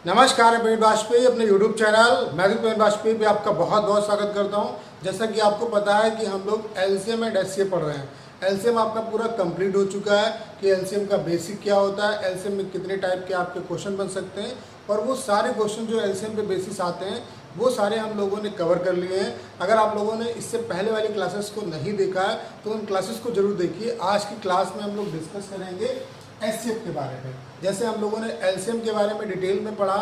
नमस्कार, प्रवीण वाजपेयी अपने YouTube channel magic Praveen Vajpayee पे आपका बहुत बहुत स्वागत करता हूं। जैसा कि आपको पता है कि हम लोग एलसीएम एंड एचसीएफ पढ़ रहे हैं। एलसीएम आपका पूरा कंप्लीट हो चुका है कि एलसीएम का बेसिक क्या होता है, एलसीएम में कितने टाइप के आपके क्वेश्चन बन सकते हैं, और वो सारे क्वेश्चन जो एलसीएम पे बेसिस आते हैं वो सारे हम लोगों ने कवर कर लिए हैं। अगर आप लोगों ने इससे पहले वाली क्लासेस को नहीं देखा है तो उन क्लासेस को जरूर देखिए। आज की क्लास में हम लोग डिस्कस करेंगे एचसीएफ के बारे में। जैसे हम लोगों ने एलसीएम के बारे में डिटेल में पढ़ा,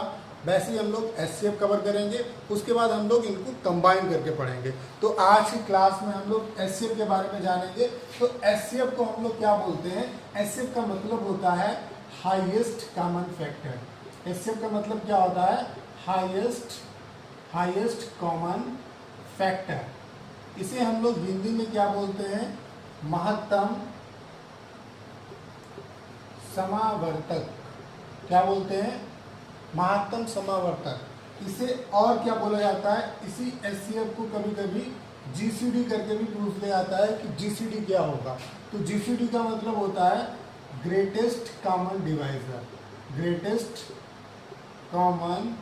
वैसे ही हम लोग एचसीएफ कवर करेंगे। उसके बाद हम लोग इनको कंबाइन करके पढ़ेंगे। तो आज की क्लास में हम लोग एचसीएफ के बारे में जानेंगे। तो एचसीएफ को हम लोग क्या बोलते हैं? एचसीएफ का मतलब होता है हाईएस्ट कॉमन फैक्टर। एचसीएफ का मतलब क्या होता है? Highest common factor. इसे हम लोग हिंदी में क्या बोलते हैं? महत्तम समावर्तक। क्या बोलते हैं? महत्तम समावर्तक। इसे और क्या बोला जाता है? इसी एचसीएफ को कभी कभी जीसीडी करके भी पूछ लिया जाता है कि जीसीडी क्या होगा। तो जीसीडी का मतलब होता है greatest common divisor. Greatest common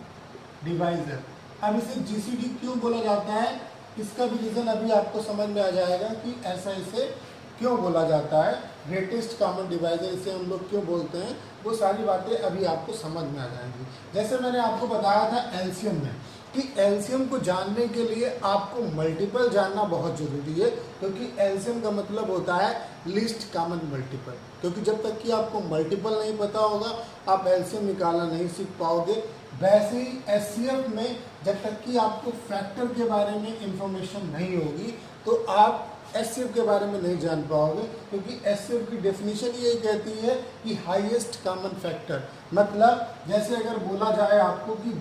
divisor. अब इसे जीसीडी क्यों बोला जाता है, इसका भी रीजन अभी आपको समझ में आ जाएगा कि ऐसा इसे क्यों बोला जाता है। ग्रेटेस्ट कॉमन डिवाइजर इसे हम लोग क्यों बोलते हैं, वो सारी बातें अभी आपको समझ में आ जाएंगी। जैसे मैंने आपको बताया था एलसीएम में कि एलसीएम को जानने के लिए आपको मल्टीपल जानना बहुत ज़रूरी है, क्योंकि एलसीएम का मतलब होता है लीस्ट कॉमन मल्टीपल। क्योंकि जब तक कि आपको मल्टीपल नहीं पता होगा आप एलसीएम निकालना नहीं सीख पाओगे। वैसे ही एचसीएफ में जब तक कि आपको फैक्टर के बारे में इंफॉर्मेशन नहीं होगी तो आप एचसीएफ के बारे में नहीं जान पाओगे। क्योंकि एचसीएफ की डेफिनेशन ये कहती है कि हाईएस्ट कॉमन फैक्टर। मतलब जैसे अगर बोला जाए आपको कि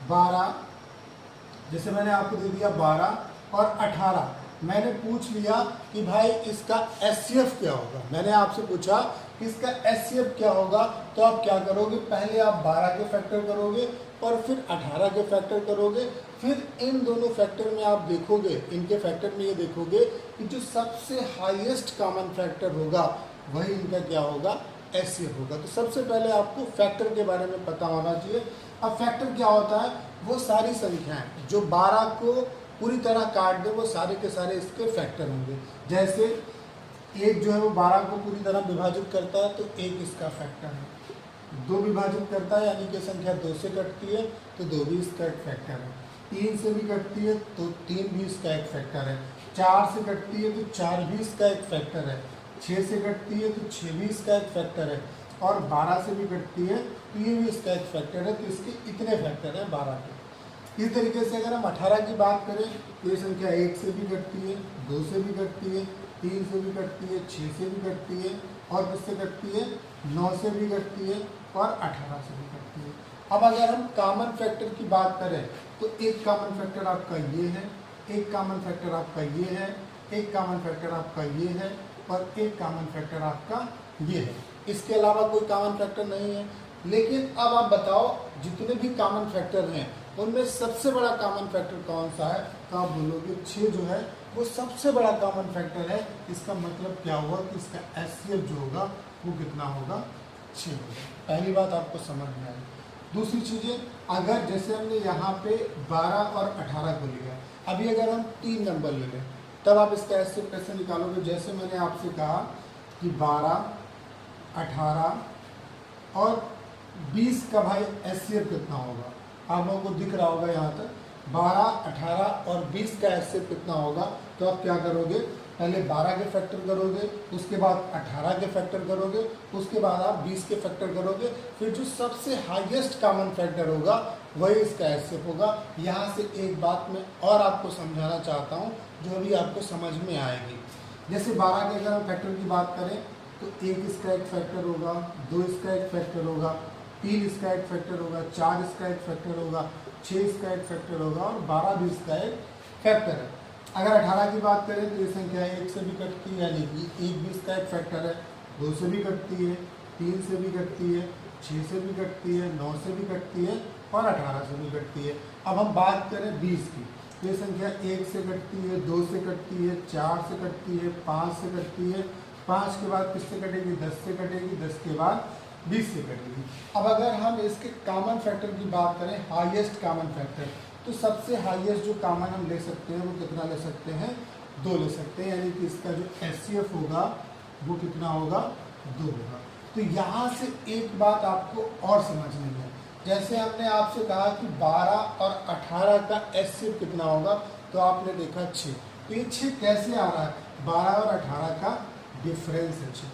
12 जैसे मैंने आपको दे दिया 12 और 18, मैंने पूछ लिया कि भाई इसका एचसीएफ क्या होगा। मैंने आपसे पूछा कि इसका एचसीएफ क्या होगा, तो आप क्या करोगे? पहले आप 12 के फैक्टर करोगे और फिर 18 के फैक्टर करोगे। फिर इन दोनों फैक्टर में आप देखोगे, इनके फैक्टर में ये देखोगे कि जो सबसे हाईएस्ट कॉमन फैक्टर होगा वही इनका क्या होगा? एचसीएफ होगा। तो सबसे पहले आपको फैक्टर के बारे में पता होना चाहिए। अब फैक्टर क्या होता है? वो सारी संख्याएं जो 12 को पूरी तरह काट दे वो सारे के सारे इसके फैक्टर होंगे। जैसे एक जो है वो 12 को पूरी तरह विभाजित करता है तो एक इसका फैक्टर है। 2 विभाजित करता है यानी कि संख्या 2 से कटती है तो 2 भी इसका एक फैक्टर है। 3 से भी कटती है तो 3 भी इसका एक फैक्टर है। 4 से कटती है तो 4 भी इसका एक फैक्टर है। 6 से कटती है तो 6 भी इसका एक फैक्टर है। और 12 से भी कटती है तो ये भी इसका एक फैक्टर है। तो इसके इतने फैक्टर हैं 12 के। इस तरीके से अगर हम 18 की बात करें तो ये संख्या 1 से भी कटती है, 2 से भी कटती है, 3 से भी कटती है, 6 से भी कटती है, और किससे कटती है? 9 से भी कटती है और 18 से भी कटती है। अब अगर हम कॉमन फैक्टर की बात करें तो एक कॉमन फैक्टर आपका ये है, एक कॉमन फैक्टर आपका ये है, एक कॉमन फैक्टर आपका ये है, और एक कॉमन फैक्टर आपका ये है। इसके अलावा कोई कॉमन फैक्टर नहीं है। लेकिन अब आप बताओ जितने भी कॉमन फैक्टर हैं उनमें सबसे बड़ा कॉमन फैक्टर कौन सा है? तो आप बोलोगे 6 जो है वो सबसे बड़ा कॉमन फैक्टर है। इसका मतलब क्या हुआ कि इसका एचसीएफ जो होगा वो कितना होगा? 6 होगा। पहली बात आपको समझ में आई। दूसरी चीज़ें, अगर जैसे हमने यहाँ पे 12 और 18 को लिया, अभी अगर हम 3 नंबर ले लें तब आप इसका एचसीएफ कैसे निकालोगे? जैसे मैंने आपसे कहा कि 12, 18 और 20 का भाई एचसीएफ कितना होगा? आप लोगों को दिख रहा होगा यहाँ तक 12, 18 और 20 का एचसीएफ कितना होगा? तो आप क्या करोगे? पहले 12 के फैक्टर करोगे, उसके बाद 18 के फैक्टर करोगे, उसके बाद आप 20 के फैक्टर करोगे, फिर जो सबसे हाईएस्ट कॉमन फैक्टर होगा वही इसका एचसीएफ होगा। यहाँ से एक बात मैं और आपको समझाना चाहता हूँ जो अभी आपको समझ में आएगी। जैसे 12 के अगर हम फैक्टर की बात करें तो 1 इसका एक फैक्टर होगा, 2 इसका एक फैक्टर होगा, 3 इसका एक फैक्टर होगा, 4 इसका एक फैक्टर होगा, 6 इसका एक फैक्टर होगा और 12 भी इसका एक फैक्टर है। अगर 18 की बात करें तो ये संख्या 1 से भी कटती है यानी कि 1 भी इसका एक फैक्टर है, 2 से भी कटती है, 3 से भी कटती है, 6 से भी कटती है, 9 से भी कटती है और 18 से भी कटती है। अब हम बात करें 20 की तो ये संख्या 1 से कटती है, 2 से कटती है, 4 से कटती है, 5 से कटती है, 5 के बाद किससे कटेगी? 10 से कटेगी, 10 के बाद 20 से कटेगी। अब अगर हम इसके कॉमन फैक्टर की बात करें, हाईएस्ट कॉमन फैक्टर, तो सबसे हाईएस्ट जो कॉमन हम ले सकते हैं वो कितना ले सकते हैं, 2 ले सकते हैं, यानी कि इसका जो HCF होगा वो कितना होगा, 2 होगा। तो यहाँ से एक बात आपको और समझनी है, जैसे हमने आपसे कहा कि 12 और 18 का HCF कितना होगा, तो आपने देखा 6, तो ये 6 कैसे आ रहा है, 12 और 18 का डिफरेंस है 6,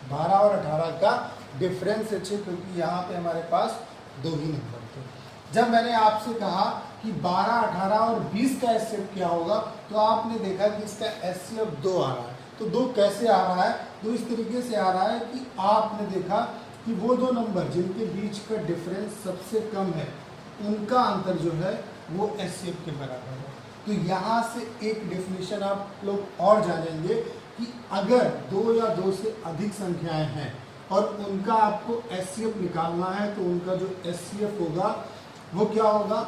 12 और 18 का डिफरेंस है 6, क्योंकि यहाँ पे हमारे पास 2 ही नंबर थे। जब मैंने आपसे कहा कि 12, 18 और 20 का HCF क्या होगा, तो आपने देखा कि इसका HCF 2 आ रहा है। तो 2 कैसे आ रहा है, तो इस तरीके से आ रहा है कि आपने देखा कि वो 2 नंबर जिनके बीच का डिफरेंस सबसे कम है, उनका अंतर जो है वो HCF के बराबर है। तो यहाँ से एक डेफिनेशन आप लोग और जानेंगे कि अगर 2 या 2 से अधिक संख्याएं हैं और उनका आपको HCF निकालना है, तो उनका जो HCF होगा वो क्या होगा,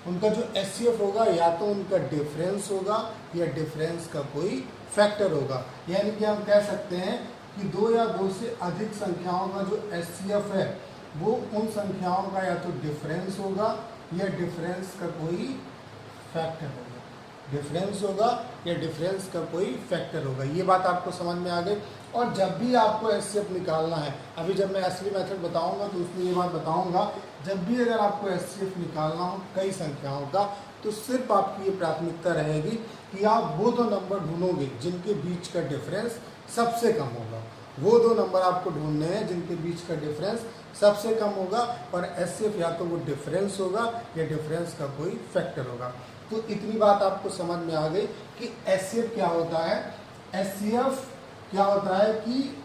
उनका जो HCF होगा या तो उनका डिफरेंस होगा या डिफरेंस का कोई फैक्टर होगा। यानी कि हम कह सकते हैं कि 2 या 2 से अधिक संख्याओं का जो HCF है वो उन संख्याओं का या तो डिफरेंस होगा या डिफरेंस का कोई फैक्टर होगा, डिफरेंस होगा या डिफरेंस का कोई फैक्टर होगा। ये बात आपको समझ में आ गई। और जब भी आपको HCF निकालना है, अभी जब मैं असली मेथड बताऊंगा तो उसमें ये बात बताऊंगा, जब भी अगर आपको HCF निकालना हो कई संख्याओं का, तो सिर्फ आपकी ये प्राथमिकता रहेगी कि आप वो 2 नंबर ढूंढोगे जिनके बीच का डिफरेंस सबसे कम होगा। वो 2 नंबर आपको ढूंढने हैं जिनके बीच का डिफरेंस सबसे कम होगा, और HCF या तो वो डिफरेंस होगा या डिफरेंस का कोई फैक्टर होगा। तो इतनी बात आपको समझ में आ गई कि HCF क्या होता है। HCF क्या होता है कि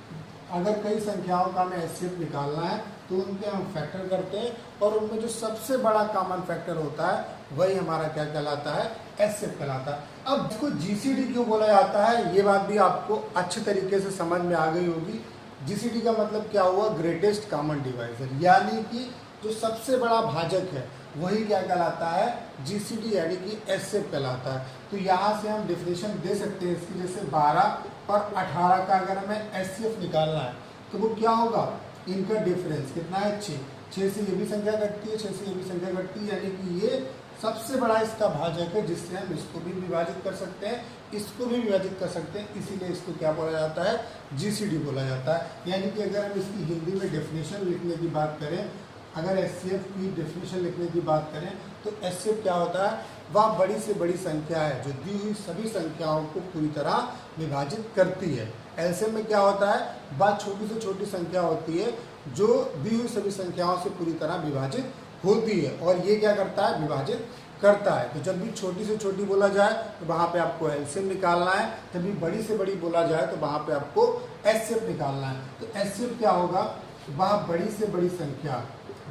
अगर कई संख्याओं का हमें HCF निकालना है तो उनके हम फैक्टर करते हैं, और उनमें जो सबसे बड़ा कॉमन फैक्टर होता है वही हमारा क्या कहलाता है, HCF कहलाता है। अब इसको GCD क्यों बोला जाता है, ये बात भी आपको अच्छे तरीके से समझ में आ गई होगी। GCD का मतलब क्या हुआ, ग्रेटेस्ट कॉमन डिवाइजर, यानी कि जो सबसे बड़ा भाजक है वही क्या कहलाता है, GCD यानी कि HCF कहलाता है। तो यहाँ से हम डिफिनेशन दे सकते हैं इसकी, जैसे 12 और 18 का अगर हमें HCF निकालना है तो वो क्या होगा, इनका डिफरेंस कितना है, 6 से ये भी संख्या घटती है, 6 से ये भी संख्या घटती है, यानी कि ये सबसे बड़ा इसका भाजक है, जिससे हम इसको भी विभाजित कर सकते हैं, इसको भी विभाजित कर सकते हैं, इसीलिए इसको क्या बोला जाता है, GCD बोला जाता है। यानी कि अगर हम इसकी हिंदी में डेफिनेशन लिखने की बात करें, अगर HCF की डेफिनेशन लिखने की बात करें तो HCF क्या होता है, वह बड़ी से बड़ी संख्या है जो दी हुई सभी संख्याओं को पूरी तरह विभाजित करती है। LCM में क्या होता है, वह छोटी से छोटी संख्या होती है जो दी हुई सभी संख्याओं से पूरी तरह विभाजित होती है, और ये क्या करता है, विभाजित करता है। तो जब भी छोटी से छोटी बोला जाए तो वहाँ पे आपको LCM निकालना है, जब भी बड़ी से बड़ी बोला जाए तो वहाँ पे आपको HCF निकालना है। तो HCF क्या होगा, वह बड़ी से बड़ी संख्या,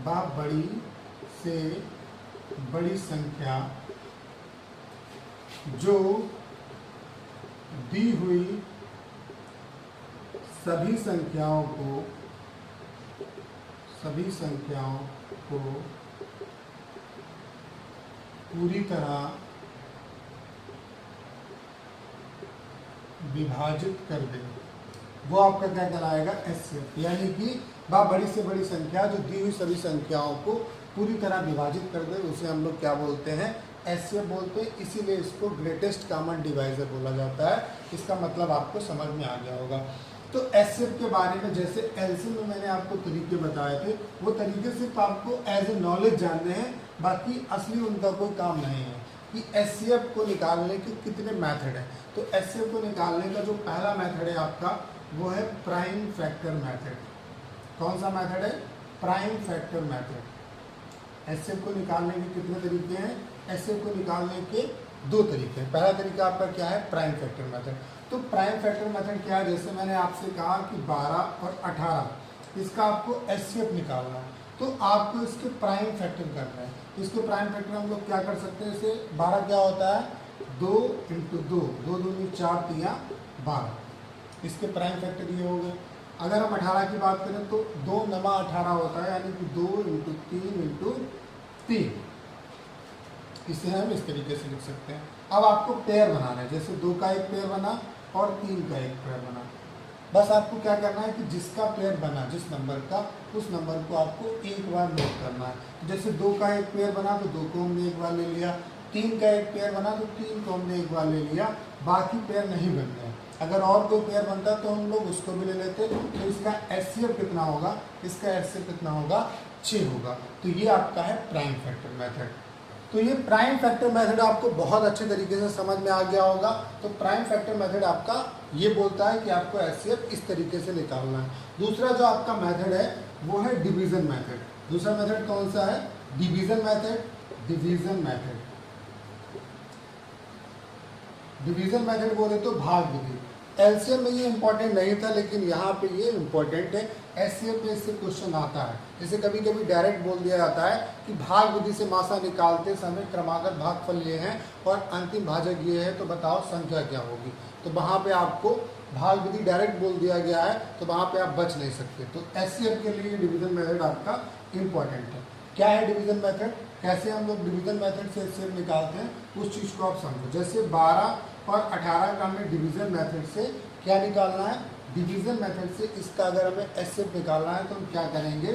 वह बड़ी से बड़ी संख्या जो दी हुई सभी संख्याओं को पूरी तरह विभाजित कर दे, वो आपका क्या कहलाएगा, HCF। यानी कि वह बड़ी से बड़ी संख्या जो दी हुई सभी संख्याओं को पूरी तरह विभाजित कर दे, उसे हम लोग क्या बोलते हैं, HCF बोलते हैं। इसीलिए इसको ग्रेटेस्ट कॉमन डिवाइजर बोला जाता है। इसका मतलब आपको समझ में आ गया होगा। तो HCF के बारे में जैसे LCM में मैंने आपको तरीके बताए थे, वो तरीके सिर्फ आपको एज ए नॉलेज जानने हैं, बाकी असली उनका कोई काम नहीं है कि HCF को निकालने के कितने मेथड हैं। तो HCF को निकालने का जो पहला मेथड है आपका, वो है प्राइम फैक्टर मेथड। कौन सा मेथड है, प्राइम फैक्टर मेथड। HCF को निकालने के कितने तरीके हैं, HCF को निकालने के 2 तरीके हैं। पहला तरीका आपका क्या है, प्राइम फैक्टर मेथड। तो प्राइम फैक्टर मेथड क्या है, जैसे मैंने आपसे कहा कि 12 और 18 इसका आपको HCF निकालना है, तो आपको इसके प्राइम फैक्टर करना है। तो इसके प्राइम फैक्टर हम लोग क्या कर सकते हैं, इसे 12 क्या होता है, 2 × 2, 2 दूनी 4 तिया 12, इसके प्राइम फैक्टर ये हो गए। अगर हम 18 की बात करें तो 2 × 18 होता है, यानी कि 2 × 3 × 3, इसे हम इस तरीके से लिख सकते हैं। अब आपको पेयर बनाना है, जैसे 2 का एक पेयर बना और 3 का एक पेयर बना। बस आपको क्या करना है कि जिसका पेयर बना जिस नंबर का, उस नंबर को आपको एक बार नोट करना है। जैसे 2 का एक पेयर बना तो 2 को हमने एक बार ले लिया, 3 का एक पेयर बना तो 3 को हमने एक बार ले लिया, बाकी पेयर नहीं बनते हैं। अगर और कोई पेयर बनता तो हम लोग उसको भी ले लेते। तो इसका एचसीएफ कितना होगा, इसका एचसीएफ कितना होगा, 6 होगा। तो ये आपका है प्राइम फैक्टर मेथड। तो ये प्राइम फैक्टर मेथड आपको बहुत अच्छे तरीके से समझ में आ गया होगा। तो प्राइम फैक्टर मेथड आपका ये बोलता है कि आपको एचसीएफ इस तरीके से निकालना है। दूसरा जो आपका मेथड है वो है डिवीजन मेथड। दूसरा मेथड कौन सा है, division method. Division method, division method बोले तो भाग विधि। एलसीएम में ये इंपॉर्टेंट नहीं था, लेकिन यहाँ पे ये इंपॉर्टेंट है। एचसीएफ में इससे क्वेश्चन आता है। जैसे कभी कभी डायरेक्ट बोल दिया जाता है कि भाग विधि से मासा निकालते समय क्रमागत भागफल ये हैं और अंतिम भाजक ये है, तो बताओ संख्या क्या होगी। तो वहाँ पे आपको भाग विधि डायरेक्ट बोल दिया गया है, तो वहाँ पे आप बच नहीं सकते। तो एचसीएफ के लिए डिवीजन मेथड आपका इंपॉर्टेंट है। क्या है डिवीजन मेथड, कैसे हम लोग डिवीजन मेथड से एचसीएफ निकालते हैं, उस चीज़ को आप समझो। जैसे 12 और 18 का हमें डिवीजन मेथड से क्या निकालना है, डिवीजन मेथड से इसका अगर हमें एचसीएफ निकालना है तो हम क्या करेंगे,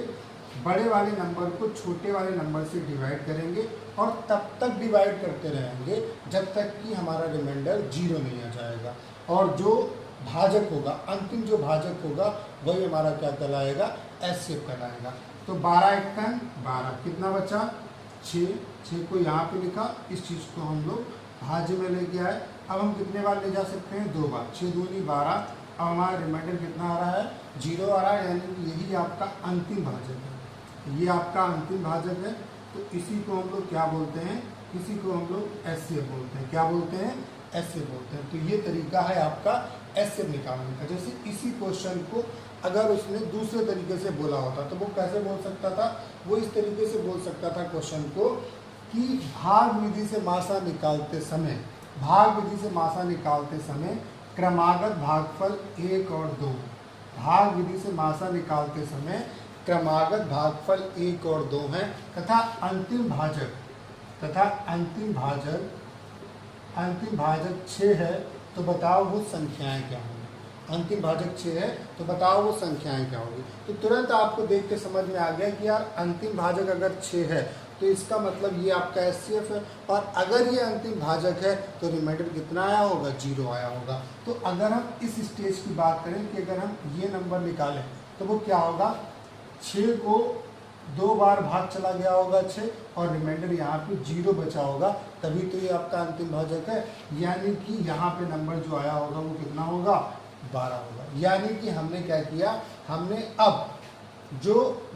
बड़े वाले नंबर को छोटे वाले नंबर से डिवाइड करेंगे और तब तक डिवाइड करते रहेंगे जब तक कि हमारा रिमाइंडर 0 नहीं आ जाएगा। और जो भाजक होगा, अंतिम जो भाजक होगा, वही हमारा क्या कहलाएगा, एचसीएफ कहलाएगा। तो 12 × 12 कितना बचा, 6 को यहाँ पे लिखा, इस चीज़ को हम लोग भाज्य में लेके आए। अब हम कितने बार ले जा सकते हैं, 2 बार। 6 दूनी 12। अब हमारा रिमाइंडर कितना आ रहा है, 0 आ रहा है, यानी कि यही आपका अंतिम भाजक है। ये आपका अंतिम भाजक है। तो इसी को हम लोग क्या बोलते हैं, इसी को हम लोग एचसीएफ बोलते हैं। क्या बोलते हैं, एचसीएफ बोलते हैं। तो ये तरीका है आपका एचसीएफ निकालने का। जैसे इसी क्वेश्चन को अगर उसने दूसरे तरीके से बोला होता तो वो कैसे बोल सकता था, वो इस तरीके से बोल सकता था क्वेश्चन को कि भाग विधि से मासा निकालते समय, भाग विधि से मासा निकालते समय क्रमागत भागफल 1 और 2। भाग विधि से मासा निकालते समय क्रमागत भागफल 1 और 2 हैं तथा अंतिम भाजक 6 है। तो बताओ वो संख्याएं क्या होंगी। अंतिम भाजक 6 है तो बताओ वो संख्याएं क्या होंगी। तो तुरंत आपको देख के समझ में आ गया कि यार अंतिम भाजक अगर 6 है तो इसका मतलब ये आपका एचसीएफ है, और अगर ये अंतिम भाजक है तो रिमाइंडर कितना आया होगा, 0 आया होगा। तो अगर हम इस स्टेज की बात करें कि अगर हम ये नंबर निकालें तो वो क्या होगा, 6 को 2 बार भाग चला गया होगा 6, और रिमाइंडर यहाँ पे 0 बचा होगा, तभी तो ये आपका अंतिम भाजक है। यानी कि यहाँ पे नंबर जो आया होगा वो कितना होगा, 12 होगा। यानी कि हमने क्या किया, हमने अब जो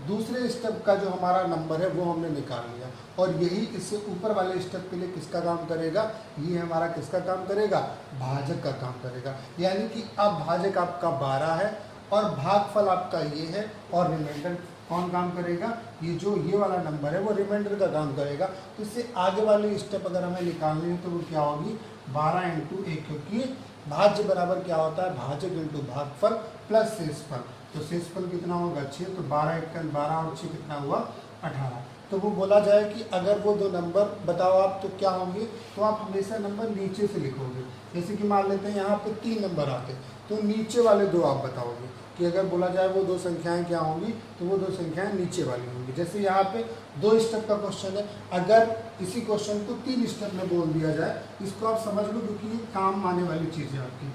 दूसरे स्टेप का जो हमारा नंबर है वो हमने निकाल लिया, और यही इससे ऊपर वाले स्टेप के लिए किसका काम करेगा, ये हमारा किसका काम करेगा, भाजक का काम करेगा। यानी कि अब भाजक आपका 12 है और भागफल आपका ये है, और रिमाइंडर कौन काम करेगा, ये जो ये वाला नंबर है वो रिमाइंडर का काम करेगा। तो इससे आगे वाली स्टेप अगर हमें निकालनी है तो वो क्या होगी, 12 × 1, क्योंकि भाज्य बराबर क्या होता है, भाजक × भागफल प्लस शेषफल। तो शेषफल कितना होगा, 6। तो 12 × 12 और 6 कितना हुआ, 18। तो वो बोला जाए कि अगर वो दो नंबर बताओ आप तो क्या होंगे, तो आप हमेशा नंबर नीचे से लिखोगे। जैसे कि मान लेते हैं यहाँ पे 3 नंबर आते, तो नीचे वाले 2 आप बताओगे कि अगर बोला जाए वो 2 संख्याएं क्या होंगी, तो वो 2 संख्याएं नीचे वाली होंगी। जैसे यहाँ पे 2 स्टेप का क्वेश्चन है, अगर इसी क्वेश्चन को 3 स्टेप में बोल दिया जाए, इसको आप समझ लो क्योंकि ये काम आने वाली चीज़ है आपकी।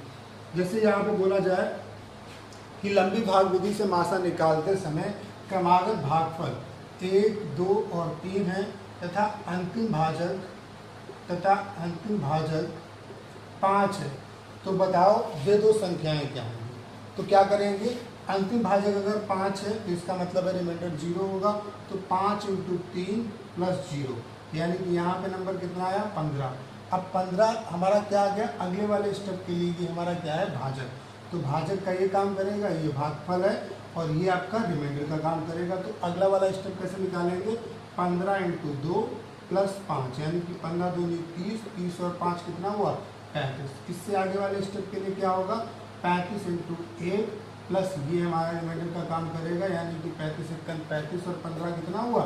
जैसे यहाँ पे बोला जाए कि लंबी भाग विधि से मासा निकालते समय क्रमागत भागफल 1, 2 और 3 है तथा अंतिम भाजक 5 है। तो बताओ वे 2 संख्याएं क्या होंगी। तो क्या करेंगे, अंतिम भाजक अगर 5 है तो इसका मतलब है रिमाइंडर 0 होगा। तो 5 × 3 + 0, यानी कि यहाँ पे नंबर कितना आया, 15। अब 15 हमारा क्या आ गया, अगले वाले स्टेप के लिए ये हमारा क्या है, भाजक। तो भाजक का ये काम करेगा, ये भागफल है, और ये आपका रिमाइंडर का काम करेगा। तो अगला वाला स्टेप कैसे निकालेंगे, 15 × 2 + 5, यानी कि 15 × 2 = 30, 30 और 5 कितना हुआ, 35। इससे आगे वाले स्टेप के लिए क्या होगा, 35 × 1 प्लस ये हमारा रिमाइंडर का काम करेगा, यानी कि 35 × 35 और 15 कितना हुआ,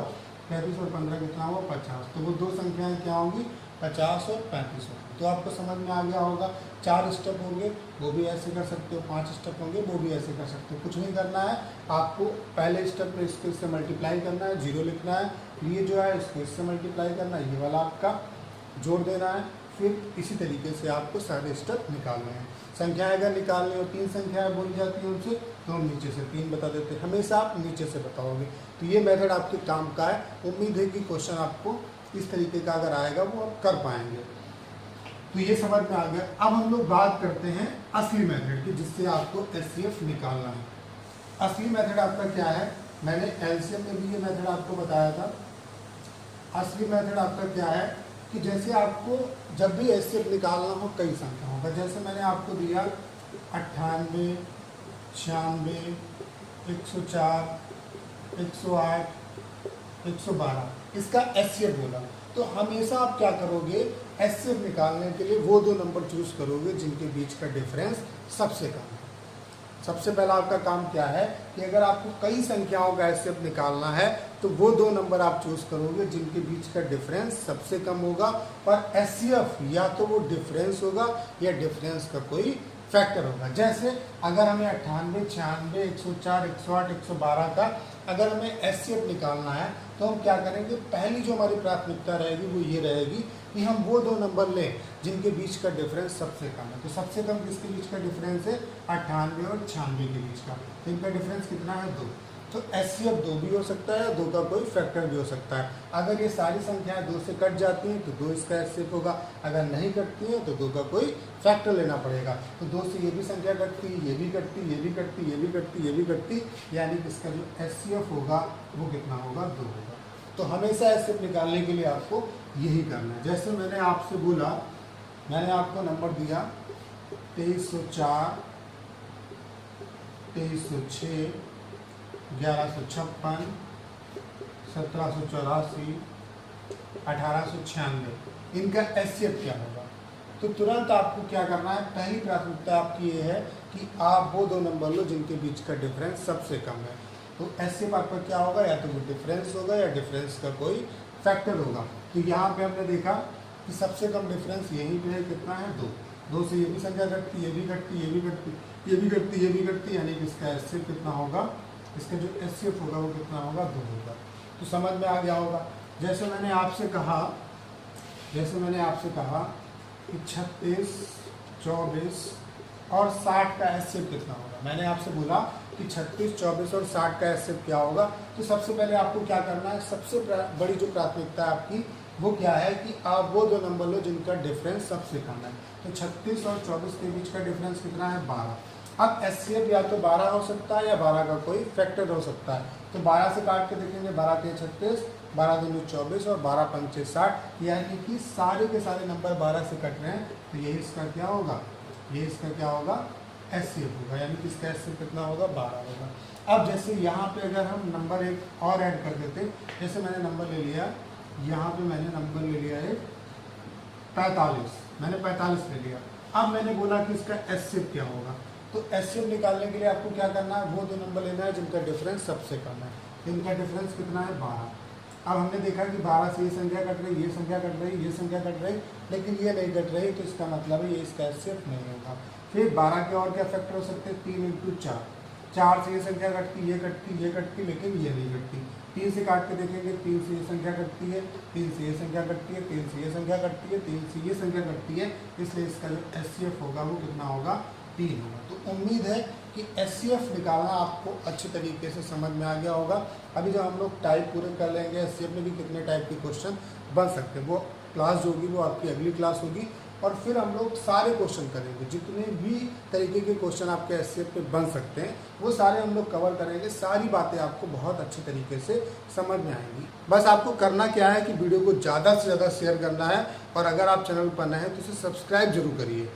35 और 15 कितना हुआ, 50। तो वो 2 संख्याएं क्या होंगी, 50 और 35 होगा। तो आपको समझ में आ गया होगा। 4 स्टेप होंगे वो भी ऐसे कर सकते हो, 5 स्टेप होंगे वो भी ऐसे कर सकते हो। कुछ नहीं करना है आपको, पहले स्टेप में इसको इससे मल्टीप्लाई करना है, 0 लिखना है, ये जो है इसको इससे मल्टीप्लाई करना है, ये वाला आपका जोड़ देना है। फिर इसी तरीके से आपको सारे स्टेप निकालने हैं। संख्याएं अगर निकालनी हो, 3 संख्याएं बोली जाती हैं उनसे, तो हम नीचे से 3 बता देते हैं, हमेशा आप नीचे से बताओगे। तो ये मेथड आपके काम का है। उम्मीद है कि क्वेश्चन आपको इस तरीके का अगर आएगा वो आप कर पाएंगे। तो ये समझ में आ गया। अब हम लोग बात करते हैं असली मेथड की, जिससे आपको एचसीएफ निकालना है। असली मेथड आपका क्या है, मैंने एलसीएम में भी ये मेथड आपको बताया था। असली मेथड आपका क्या है कि जैसे आपको जब भी एचसीएफ निकालना हो कई संख्याओं का, जैसे मैंने आपको दिया 98, 96, 104, 108, 112, इसका एचसीएफ बोला। तो हमेशा आप क्या करोगे, एचसीएफ निकालने के लिए वो 2 नंबर चूज करोगे जिनके बीच का डिफरेंस सबसे कम है। सबसे पहला आपका काम क्या है कि अगर आपको कई संख्याओं का एचसीएफ निकालना है तो वो 2 नंबर आप चूज करोगे जिनके बीच का डिफरेंस सबसे कम होगा। और एचसीएफ या तो वो डिफरेंस होगा या डिफरेंस का कोई फैक्टर होगा। जैसे अगर हमें 98, 96, 104, 108, 112 का अगर हमें एचसीएफ निकालना है तो हम क्या करेंगे, पहली जो हमारी प्राथमिकता रहेगी वो ये रहेगी कि हम वो 2 नंबर लें जिनके बीच का डिफरेंस सबसे कम है। तो सबसे कम किसके बीच का डिफरेंस है, 98 और 96 के बीच का। तो इनका डिफरेंस कितना है, 2। तो एचसीएफ 2 भी हो सकता है, 2 का कोई फैक्टर भी हो सकता है। अगर ये सारी संख्याएं 2 से कट जाती हैं तो 2 इसका एचसीएफ होगा, अगर नहीं कटती हैं तो 2 का कोई फैक्टर लेना पड़ेगा। तो 2 से ये भी संख्या कटती, ये भी कटती, ये भी कटती, ये भी कटती, ये भी कटती, यानी कि इसका जो एचसीएफ होगा वो कितना होगा, 2 होगा। तो हमेशा एचसीएफ निकालने के लिए आपको यही करना है। जैसे मैंने आपसे बोला, मैंने आपको नंबर दिया 2304, 2306, 1156, 1784, 1896, इनका एचसीएफ क्या होगा। तो तुरंत आपको क्या करना है, पहली प्राथमिकता आपकी ये है कि आप वो 2 नंबर लो जिनके बीच का डिफरेंस सबसे कम है। तो एचसीएफ आपका क्या होगा, या तो वो डिफरेंस होगा या डिफरेंस का कोई फैक्टर होगा। तो यहाँ पे हमने देखा कि सबसे कम डिफरेंस यहीं पे है, कितना है, 2। 2 से ये भी संख्या कटती, ये भी कटती, ये भी कटती, ये भी कटती, ये भी कटती, यानी कि इसका एचसीएफ कितना होगा, इसका जो एचसीएफ होगा वो कितना होगा, 2 होगा। तो समझ में आ गया होगा। जैसे मैंने आपसे कहा कि 36, 24 और 60 का एचसीएफ कितना होगा। मैंने आपसे बोला कि 36, 24 और 60 का एचसीएफ क्या होगा। तो सबसे पहले आपको क्या करना है, सबसे बड़ी जो प्राथमिकता है आपकी वो क्या है कि आप वो 2 नंबर लो जिनका डिफरेंस सबसे कम है। तो 36 और 24 के बीच का डिफरेंस कितना है, 12। अब एचसीएफ या तो 12 हो सकता है या 12 का कोई फैक्टर हो सकता है। तो 12 से काट के देखेंगे, 12 के 36, 12 दूनी 24 और 12 पंचे 60, यानी कि सारे के सारे नंबर 12 से कट रहे हैं। तो ये इसका क्या होगा, ये इसका क्या होगा, एचसीएफ होगा, यानी कि इसका एचसीएफ कितना होगा, 12 होगा। अब जैसे यहाँ पे अगर हम नंबर एक और ऐड कर देते, जैसे मैंने नंबर ले लिया, यहाँ पे मैंने नंबर ले लिया है 45, मैंने 45 ले लिया। अब मैंने बोला कि इसका एचसीएफ क्या होगा। तो एचसीएफ निकालने के लिए आपको क्या करना है, वो 2 नंबर लेना है जिनका डिफरेंस सबसे कम है। इनका डिफरेंस कितना है, 12। अब हमने देखा कि 12 से ये संख्या कट रही, ये संख्या कट रही, ये संख्या कट रही, लेकिन ये नहीं कट रही, तो इसका मतलब है ये इसका एचसीएफ नहीं होगा। फिर 12 के और क्या फैक्टर हो सकते हैं, 3 × 4। 4 से ये संख्या कटती, ये कटती, ये कटती, लेकिन ये नहीं कटती। 3 से काट के देखेंगे, 3 से ये संख्या कटती है, 3 से ये संख्या कटती है, 3 से ये संख्या कटती है, 3 से ये संख्या कटती है, इसलिए इसका जो एचसीएफ होगा वो कितना होगा, 3 होगा। तो उम्मीद है कि एचसीएफ निकालना आपको अच्छे तरीके से समझ में आ गया होगा। अभी जब हम लोग टाइप पूरे कर लेंगे, एचसीएफ में भी कितने टाइप के क्वेश्चन बन सकते हैं, वो क्लास जो होगी वो आपकी अगली क्लास होगी। और फिर हम लोग सारे क्वेश्चन करेंगे, जितने भी तरीके के क्वेश्चन आपके एचसीएफ पे बन सकते हैं वो सारे हम लोग कवर करेंगे। सारी बातें आपको बहुत अच्छे तरीके से समझ में आएंगी। बस आपको करना क्या है कि वीडियो को ज़्यादा से ज़्यादा शेयर करना है, और अगर आप चैनल पर नए हैं तो इसे सब्सक्राइब जरूर करिए।